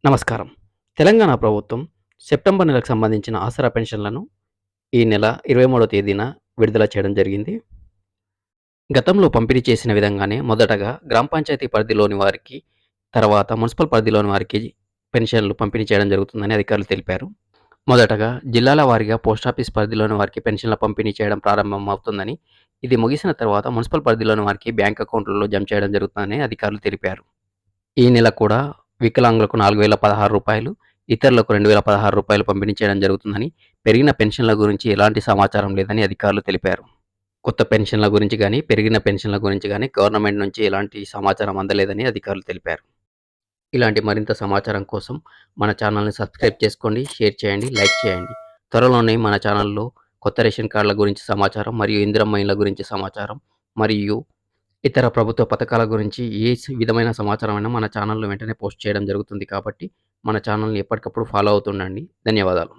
నమస్కారం. తెలంగాణ ప్రభుత్వం సెప్టెంబర్ నెలకు సంబంధించిన ఆసరా పెన్షన్‌లను ఈ నెల 23వ తేదీన విడుదల చేయడం జరిగింది. గతంలో పంపిణీ చేసిన విధంగానే మొదటగా గ్రామ పంచాయతీ పరిధిలోని వారికి, తర్వాత మున్సిపల్ పరిధిలోని వారికి పెన్షన్‌లు పంపిణీ చేయడం జరుగుతుందని అధికారులు తెలిపారు. మొదటగా జిల్లాల వారీగా పోస్టాఫీస్ పరిధిలోని వారికి పెన్షన్‌ల పంపిణీ చేయడం ప్రారంభమవుతుందని, ఇది ముగిసిన తర్వాత మున్సిపల్ పరిధిలోని వారికి బ్యాంక్ అకౌంట్‌లలో జమ చేయడం జరుగుతుందని అధికారులు తెలిపారు. ఈ నెల కూడా వికలాంగులకు రూ. 4016, ఇతరులకు రూ. 2016 పంపిణీ చేయడం జరుగుతుందని, పెరిగిన పెన్షన్ల గురించి ఎలాంటి సమాచారం లేదని అధికారులు తెలిపారు. కొత్త పెన్షన్ల గురించి గానీ, పెరిగిన పెన్షన్ల గురించి గానీ గవర్నమెంట్ నుంచి ఎలాంటి సమాచారం అందలేదని అధికారులు తెలిపారు. ఇలాంటి మరింత సమాచారం కోసం మన ఛానల్‌ని సబ్స్క్రైబ్ చేసుకోండి, షేర్ చేయండి, లైక్ చేయండి. త్వరలోనే మన ఛానల్‌లో కొత్త రేషన్ కార్డుల గురించి సమాచారం, మరియు ఇందిరమ్మ ఇండ్ల గురించి సమాచారం, మరియు ఇతర ప్రభుత్వ పథకాల గురించి విధమైన సమాచారమైనా మన ఛానల్‌లో వెంటనే పోస్ట్ చేయడం జరుగుతుంది కాబట్టి, మన ఛానల్‌ని ఎప్పటికప్పుడు ఫాలో అవుతుండండి. ధన్యవాదాలు.